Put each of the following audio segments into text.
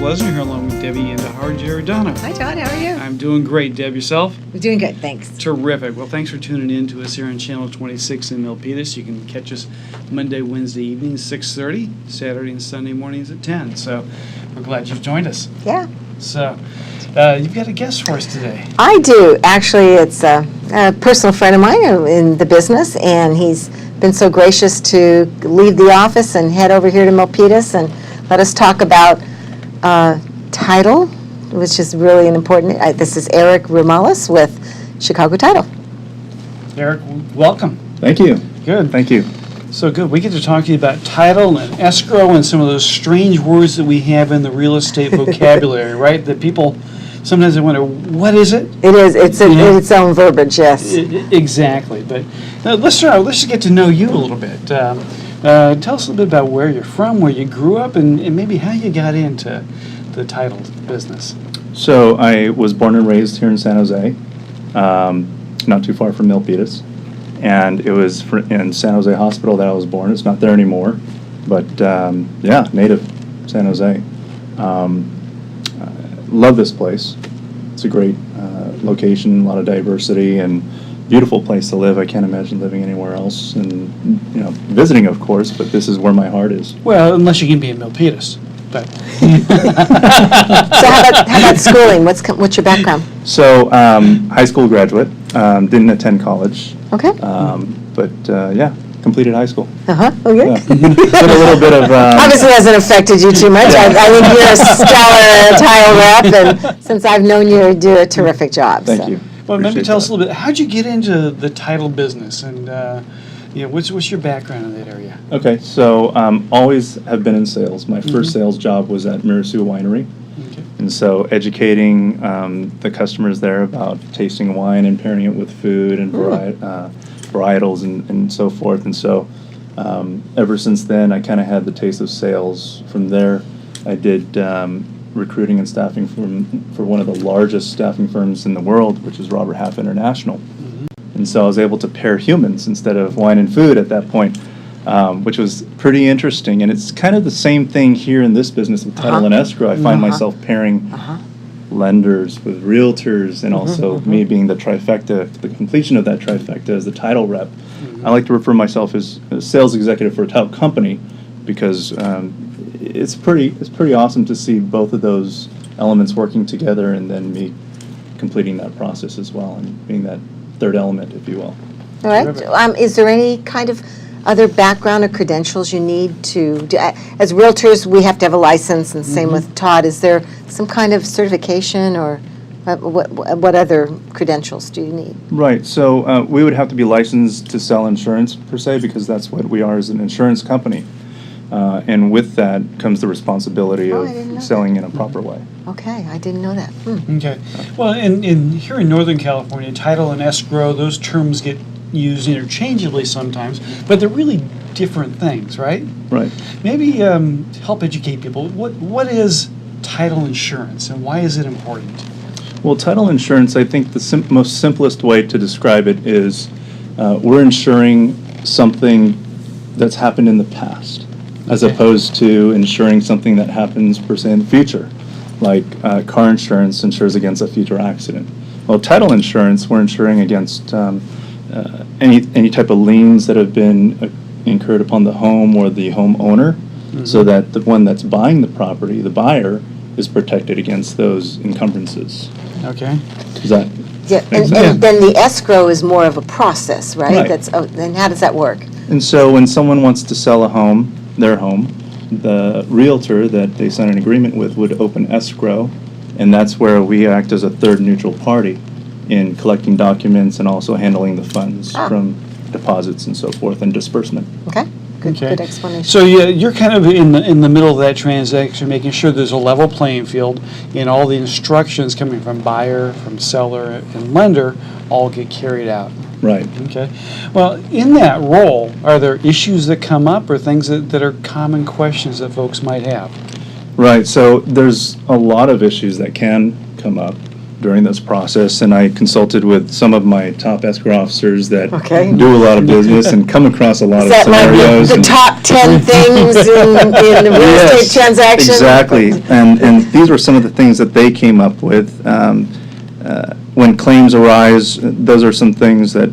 Flesner here along with Debbie and Giordano. Hi, Todd. How are you? I'm doing great. Deb, yourself? We're doing good, thanks. Terrific. Well, thanks for tuning in to us here on Channel 26 in Milpitas. You can catch us Monday, Wednesday evenings, 6:30, Saturday and Sunday mornings at 10. So we're glad you've joined us. Yeah. So you've got a guest for us today. I do. Actually, it's a personal friend of mine in the business, and he's been so gracious to leave the office and head over here to Milpitas and let us talk about title, which is really an important. This is Eric Rumalis with Chicago Title. Eric, welcome. Thank you. Good. Thank you. So good. We get to talk to you about title and escrow and some of those strange words that we have in the real estate vocabulary, right? That people sometimes they wonder, what is it? It is. It's its own verbiage, yes. Exactly. But let's just get to know you a little bit. Tell us a little bit about where you're from, where you grew up, and maybe how you got into the title business. So I was born and raised here in San Jose, not too far from Milpitas. And it was in San Jose Hospital that I was born. It's not there anymore. But, native San Jose. Love this place. It's a great location, a lot of diversity, and beautiful place to live. I can't imagine living anywhere else. And, visiting, of course, but this is where my heart is. Well, unless you can be in Milpitas. But So how about schooling? What's your background? So, high school graduate. Didn't attend college. Okay. Completed high school. Okay. Yeah. Did a little bit of... Obviously hasn't affected you too much. I think you're a stellar tile rep, and since I've known you do a terrific job. Thank you. Well, maybe Appreciate tell us that. a little bit. How'd you get into the title business, and what's your background in that area? Okay, so always have been in sales. My first sales job was at Mirasu Winery. Okay. And so educating the customers there about tasting wine and pairing it with food and varietals and so forth. And so ever since then, I kind of had the taste of sales. From there, I did recruiting and staffing for one of the largest staffing firms in the world, which is Robert Half International. And so I was able to pair humans instead of wine and food at that point, which was pretty interesting. And it's kind of the same thing here in this business with title and escrow. I find myself pairing lenders with realtors, and also me being the trifecta, the completion of that trifecta as the title rep. I like to refer myself as a sales executive for a title company because it's pretty awesome to see both of those elements working together, and then me completing that process as well and being that third element, if you will. All right. Is there any kind of other background or credentials you need to do? As realtors, we have to have a license, and same with Todd. Is there some kind of certification, or what other credentials do you need? Right. So we would have to be licensed to sell insurance, per se, because that's what we are as an insurance company. And with that comes the responsibility of selling in a proper way. Okay, I didn't know that. Okay. Well, in here in Northern California, title and escrow, those terms get used interchangeably sometimes, but they're really different things, right? Right. Maybe help educate people. What is title insurance, and why is it important? Well, title insurance, I think the most simplest way to describe it is we're insuring something that's happened in the past, as opposed to insuring something that happens per se in the future. Like car insurance insures against a future accident. Well, title insurance, we're insuring against any type of liens that have been incurred upon the home or the homeowner, so that the one that's buying the property, the buyer, is protected against those encumbrances. Okay. Is that? Yeah, and then the escrow is more of a process, right? Then how does that work? And so when someone wants to sell a home, their home, the realtor that they sign an agreement with would open escrow, and that's where we act as a third neutral party in collecting documents and also handling the funds from deposits and so forth and disbursement. Okay. Good explanation. So you're kind of in the middle of that transaction, making sure there's a level playing field, and all the instructions coming from buyer, from seller, and lender all get carried out. Right. Okay. Well, in that role, are there issues that come up, or things that are common questions that folks might have? Right. So there's a lot of issues that can come up. during this process, and I consulted with some of my top escrow officers that Okay. do a lot of business and come across a lot Is of that like scenarios. the and- top 10 things in the real Yes, estate transaction? Exactly, and these were some of the things that they came up with. When claims arise, those are some things that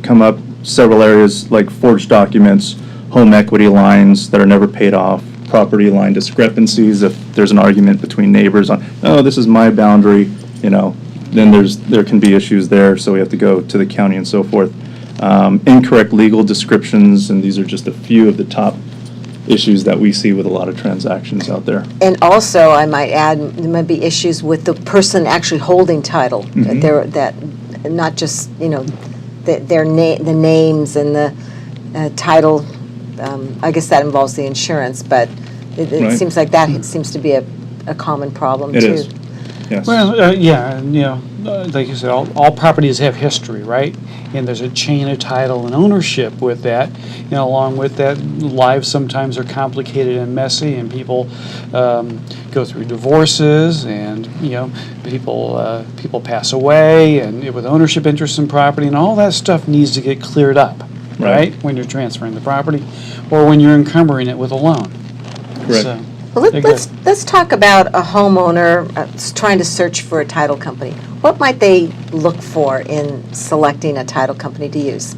come up, several areas like forged documents, home equity lines that are never paid off, property line discrepancies, if there's an argument between neighbors on, oh, this is my boundary, then there can be issues there, so we have to go to the county and so forth. Incorrect legal descriptions, and these are just a few of the top issues that we see with a lot of transactions out there. And also, I might add, there might be issues with the person actually holding title. Mhm. That not just, the names and the title. I guess that involves the insurance, but it Right. seems like that seems to be a common problem, It too. is. Yes. Well, yeah, and, like you said, all properties have history, right? And there's a chain of title and ownership with that. Along with that, lives sometimes are complicated and messy, and people go through divorces, and people pass away, and with ownership interests in property, and all that stuff needs to get cleared up, right? When you're transferring the property, or when you're encumbering it with a loan. Correct. So, Well, they're let's talk about a homeowner trying to search for a title company. What might they look for in selecting a title company to use?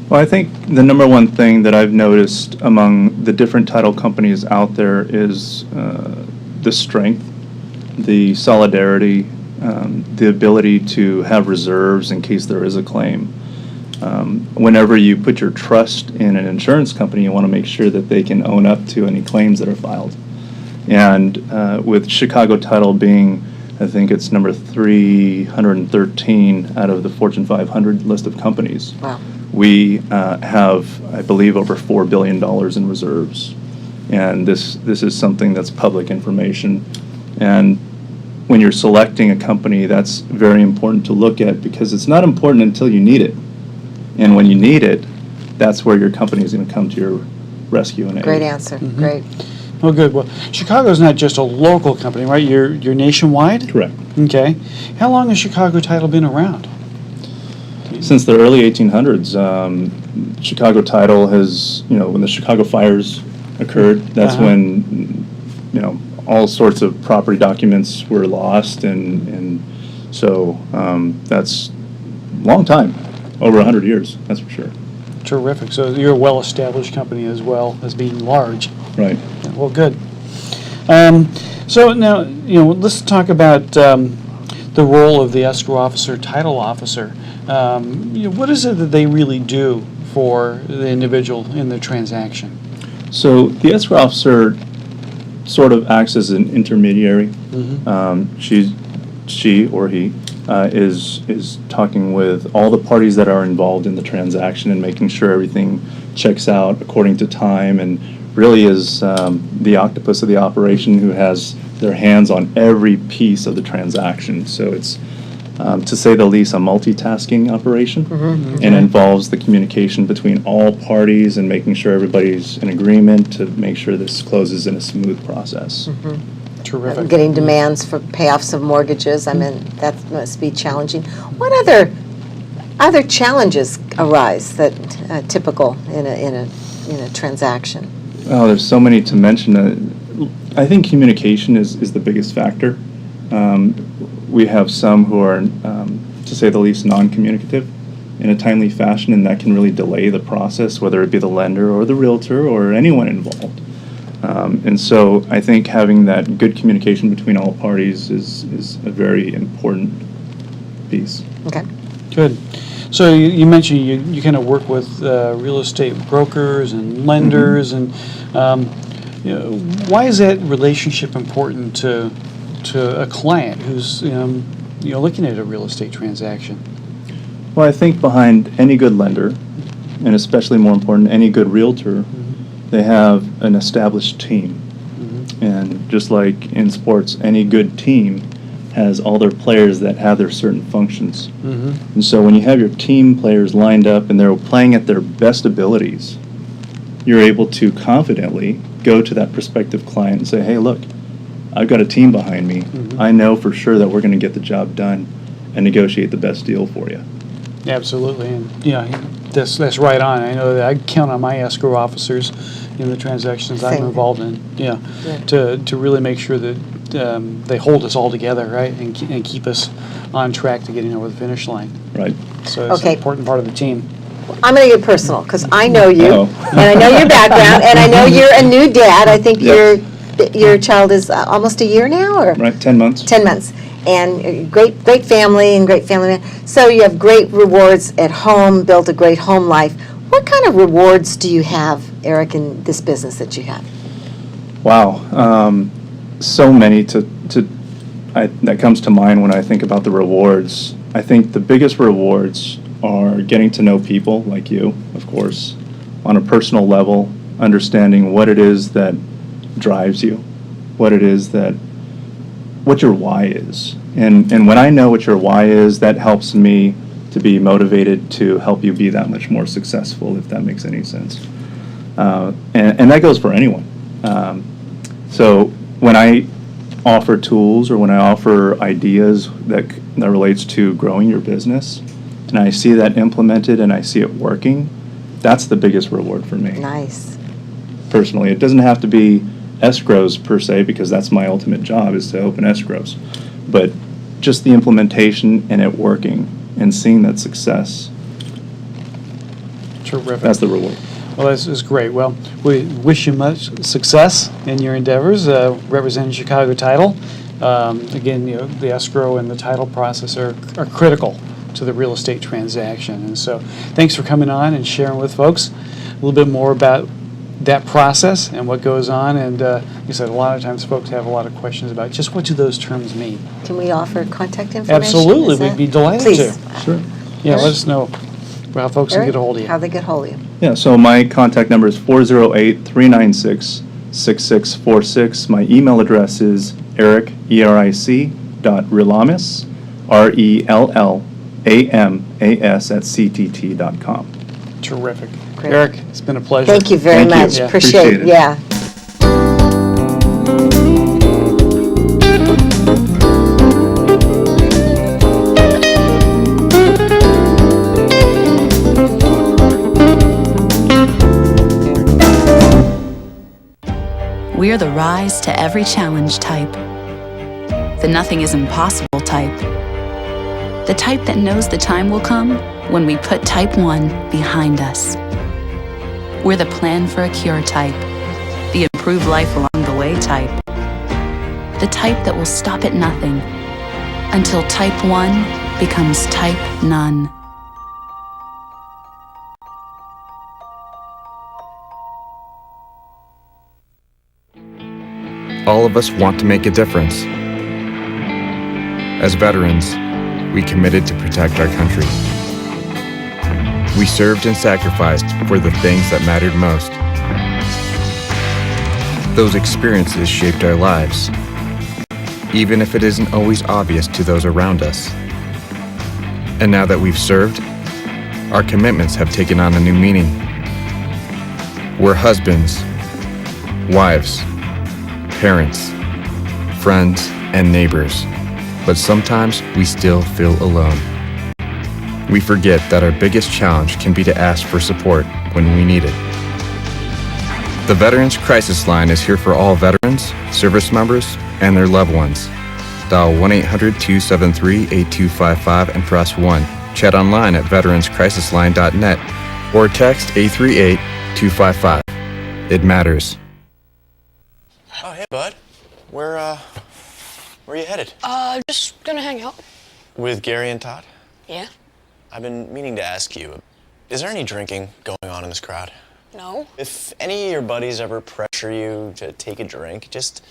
Well, I think the number one thing that I've noticed among the different title companies out there is the strength, the solidarity, the ability to have reserves in case there is a claim. Whenever you put your trust in an insurance company, you want to make sure that they can own up to any claims that are filed. And with Chicago Title being, I think it's number 313 out of the Fortune 500 list of companies. Wow. We have, I believe, over $4 billion in reserves. And this is something that's public information. And when you're selecting a company, that's very important to look at, because it's not important until you need it. And when you need it, that's where your company is going to come to your rescue and aid. Great answer. Mhm. Great. well, good. Well, Chicago's not just a local company, right? You're nationwide? Correct. Okay. How long has Chicago Title been around? Since the early 1800s, Chicago Title has, when the Chicago fires occurred, that's Uh-huh. when, all sorts of property documents were lost, and so that's a long time, over 100 years, that's for sure. Terrific. So you're a well-established company as well as being large. Right. Yeah, well, good. So now, let's talk about the role of the escrow officer, title officer. What is it that they really do for the individual in the transaction? So the escrow officer sort of acts as an intermediary. Mhm. She or he is talking with all the parties that are involved in the transaction and making sure everything checks out according to time, and really is the octopus of the operation who has their hands on every piece of the transaction. So it's, to say the least, a multitasking operation, and involves the communication between all parties and making sure everybody's in agreement to make sure this closes in a smooth process. Terrific. Getting demands for payoffs of mortgages, I mean, that must be challenging. What other challenges arise that typical in a transaction? Oh, there's so many to mention. I think communication is the biggest factor. We have some who are, to say the least, non-communicative in a timely fashion, and that can really delay the process, whether it be the lender or the realtor or anyone involved. And so I think having that good communication between all parties is a very important piece. Okay. Good. So you mentioned you kind of work with real estate brokers and lenders, and why is that relationship important to a client who's looking at a real estate transaction? Well, I think behind any good lender, and especially more important, any good realtor, they have an established team. And just like in sports, any good team has all their players that have their certain functions. And so when you have your team players lined up and they're playing at their best abilities, you're able to confidently go to that prospective client and say, hey, look, I've got a team behind me. Mm-hmm. I know for sure that we're going to get the job done and negotiate the best deal for you. Absolutely, and that's right on. I know that I count on my escrow officers in the transactions I'm Same. involved in. Yeah. To really make sure that they hold us all together, right, and keep us on track to getting over the finish line. Right. So it's Okay. an important part of the team. I'm going to get personal because I know you, Uh-oh. and I know your background, and I know you're a new dad. I think Yes. your child is almost a year now, or Right, 10 months. 10 months. And great family and great family man. So you have great rewards at home, built a great home life. What kind of rewards do you have, Eric, in this business that you have? Wow. So many that comes to mind when I think about the rewards. I think the biggest rewards are getting to know people like you, of course, on a personal level, understanding what it is that drives you, what your why is. And when I know what your why is, that helps me to be motivated to help you be that much more successful, if that makes any sense. And that goes for anyone. So when I offer tools or when I offer ideas that relates to growing your business, and I see that implemented and I see it working, that's the biggest reward for me. Nice. Personally, it doesn't have to be escrows per se, because that's my ultimate job, is to open escrows. But just the implementation and it working and seeing that success, Terrific. that's the reward. Well, this is great. Well, we wish you much success in your endeavors representing Chicago Title. Again, the escrow and the title process are critical to the real estate transaction. And so thanks for coming on and sharing with folks a little bit more about that process and what goes on. And like I said, a lot of times folks have a lot of questions about just what do those terms mean. Can we offer contact information? Absolutely. Is We'd that- be delighted Please. to. Sure. Yeah, let us know how folks can Eric, get a hold of you. how they get hold of you. Yeah, so my contact number is 408-396-6646. My email address is eric, eric.relamas, RELLAMAS @ctt.com. Terrific. Great. Eric, it's been a pleasure. Thank you very Thank you. much. Yeah, Appreciate appreciate it. Yeah. We're the rise to every challenge type. The nothing is impossible type. The type that knows the time will come when we put type 1 behind us. We're the plan for a cure type. The improve life along the way type. The type that will stop at nothing until type 1 becomes type none. All of us want to make a difference. As veterans, we committed to protect our country. We served and sacrificed for the things that mattered most. Those experiences shaped our lives, even if it isn't always obvious to those around us. And now that we've served, our commitments have taken on a new meaning. We're husbands, wives, parents, friends, and neighbors, but sometimes we still feel alone. We forget that our biggest challenge can be to ask for support when we need it. The Veterans Crisis Line is here for all veterans, service members, and their loved ones. Dial 1-800-273-8255 and press 1. Chat online at veteranscrisisline.net or text 838-255. It matters. Oh, hey, bud. Where are you headed? Just gonna hang out. With Gary and Todd? Yeah? I've been meaning to ask you, is there any drinking going on in this crowd? No? If any of your buddies ever pressure you to take a drink, just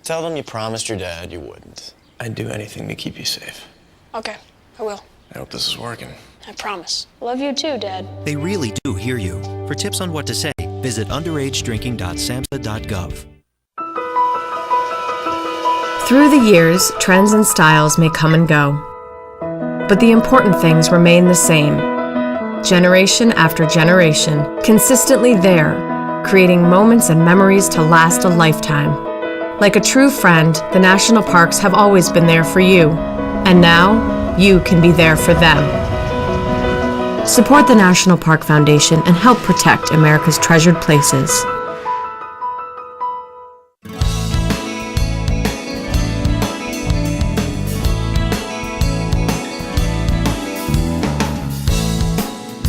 tell them you promised your dad you wouldn't. I'd do anything to keep you safe. Okay, I will. I hope this is working. I promise. Love you too, Dad. They really do hear you. For tips on what to say, visit underagedrinking.samhsa.gov. Through the years, trends and styles may come and go, but the important things remain the same. Generation after generation, consistently there, creating moments and memories to last a lifetime. Like a true friend, the national parks have always been there for you, and now you can be there for them. Support the National Park Foundation and help protect America's treasured places.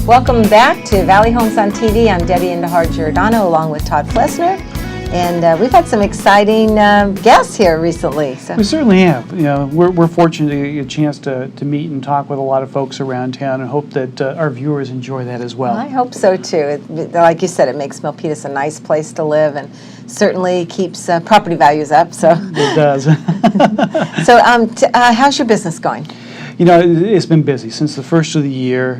Welcome back to Valley Homes on TV. I'm Debbie Giordano along with Todd Flesner. And we've had some exciting guests here recently. So. We certainly have. You know, we're fortunate to get a chance to meet and talk with a lot of folks around town, and hope that our viewers enjoy that as well. I hope so too. Like you said, it makes Milpitas a nice place to live, and certainly keeps property values up. So it does. So, how's your business going? You know, it's been busy since the first of the year.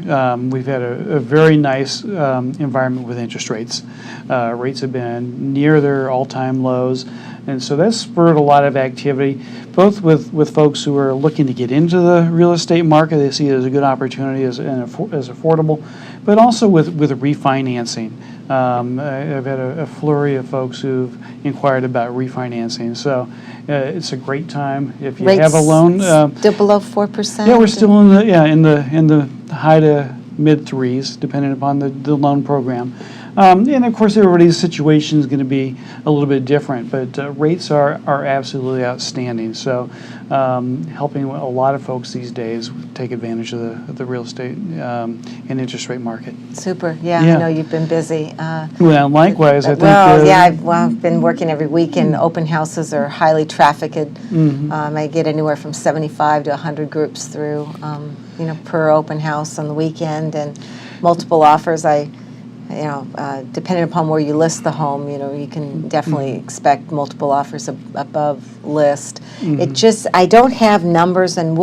We've had a very nice environment with interest rates. Rates have been near their all-time lows, and so that's spurred a lot of activity, both with folks who are looking to get into the real estate market. They see it as a good opportunity as affordable, but also with refinancing. I've had a flurry of folks who've inquired about refinancing, so it's a great time if you have a loan. Still below 4%. Yeah, we're still in the high to mid threes, depending upon the loan program. And of course, everybody's situation is going to be a little bit different, but rates are absolutely outstanding. So, helping a lot of folks these days take advantage of the real estate and interest rate market. Super. Yeah, Yeah. I know you've been busy. Well, likewise, I think. I've been working every week, and open houses are highly trafficked. I get anywhere from 75 to 100 groups through, per open house on the weekend, and multiple offers. Depending upon where you list the home, you can definitely expect multiple offers above list. I don't have numbers, and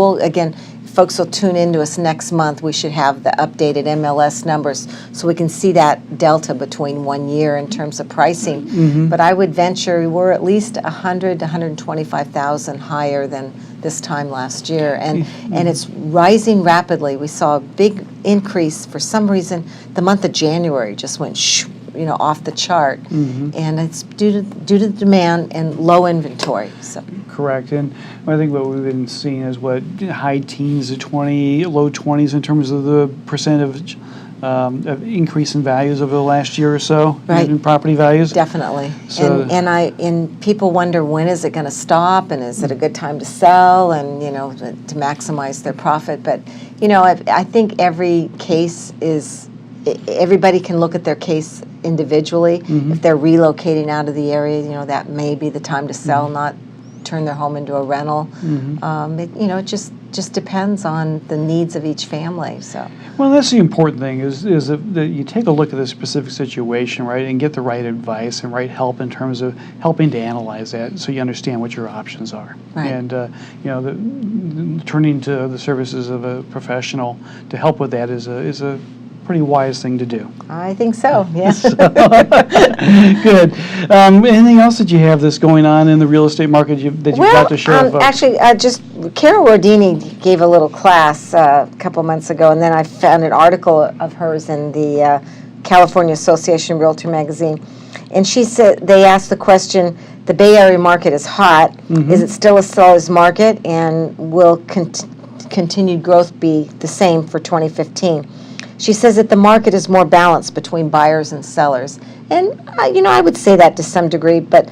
folks will tune into us next month. We should have the updated MLS numbers so we can see that delta between 1 year in terms of pricing. But I would venture we're at least 100 to 125,000 higher than this time last year, and it's rising rapidly. We saw a big increase for some reason. The month of January just went off the chart, and it's due to the demand and low inventory. So. Correct, and I think what we've been seeing is high teens to low 20s in terms of the percentage of increase in values over the last year or so, right. In property values. Definitely, So, and people wonder, when is it going to stop, and is it a good time to sell, and to maximize their profit. But I think every case everybody can look at their case individually. If they're relocating out of the area, that may be the time to sell, not turn their home into a rental. It just depends on the needs of each family. So. Well, that's the important thing is that you take a look at the specific situation, right, and get the right advice and right help in terms of helping to analyze that, so you understand what your options are. Right. And turning to the services of a professional to help with that is a pretty wise thing to do. I think so. Yes. Good. Anything else that you have that's going on in the real estate market that you've got to share with folks? Actually, just Carol Ordini gave a little class a couple months ago, and then I found an article of hers in the California Association of Realtor magazine, and she said they asked the question: the Bay Area market is hot. Is it still a seller's market, and will continued growth be the same for 2015? She says that the market is more balanced between buyers and sellers. And, I would say that to some degree, but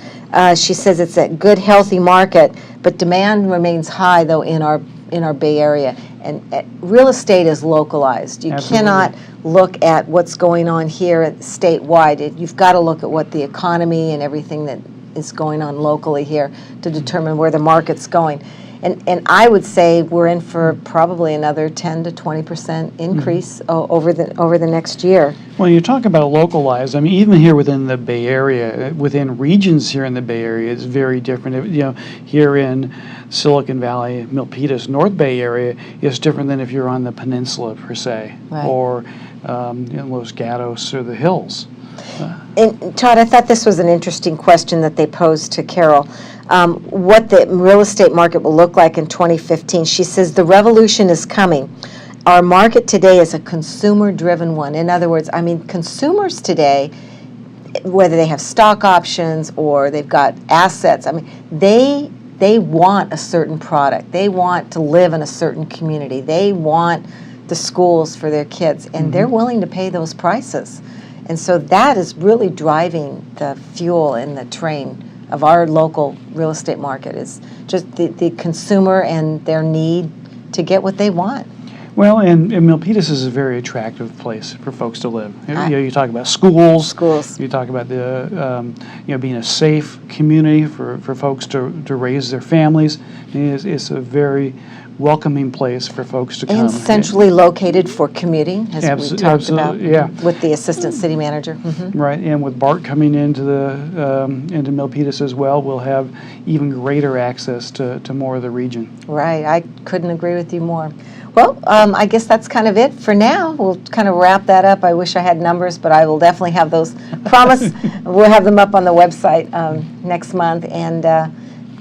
she says it's a good, healthy market, but demand remains high, though, in our Bay Area. And real estate is localized. You Absolutely. cannot look at what's going on here statewide. You've got to look at what the economy and everything that is going on locally here to determine where the market's going. And I would say we're in for probably another 10 to 20% increase over the next year. Well, you talk about localized. I mean, even here within the Bay Area, within regions here in the Bay Area, it's very different. Here in Silicon Valley, Milpitas, North Bay area, is different than if you're on the peninsula per se, Right. or in Los Gatos or the hills. And Todd, I thought this was an interesting question that they posed to Carol. What the real estate market will look like in 2015. She says the revolution is coming. Our market today is a consumer-driven one. In other words, consumers today, whether they have stock options or they've got assets, I mean, they want a certain product. They want to live in a certain community. They want the schools for their kids, and they're willing to pay those prices. And so that is really driving the fuel in the train of our local real estate market, is just the consumer and their need to get what they want. Well, and Milpitas is a very attractive place for folks to live. You talk about schools. You talk about the being a safe community for folks to raise their families. It's a very welcoming place for folks to come. And centrally located for commuting, as we talked about with the assistant city manager. Right, and with Bart coming into into Milpitas as well, we'll have even greater access to more of the region. Right, I couldn't agree with you more. Well, I guess that's kind of it for now. We'll kind of wrap that up. I wish I had numbers, but I will definitely have those. Promise, we'll have them up on the website next month, and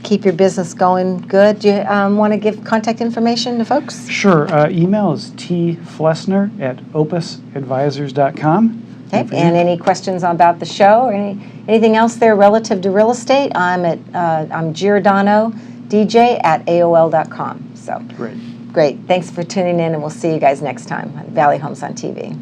keep your business going good. Do you want to give contact information to folks? Sure. Email is tflesner@opusadvisors.com. Okay. And any questions about the show or anything else there relative to real estate? I'm Giordano DJ at AOL.com. So great. Great. Thanks for tuning in, and we'll see you guys next time on Valley Homes on TV.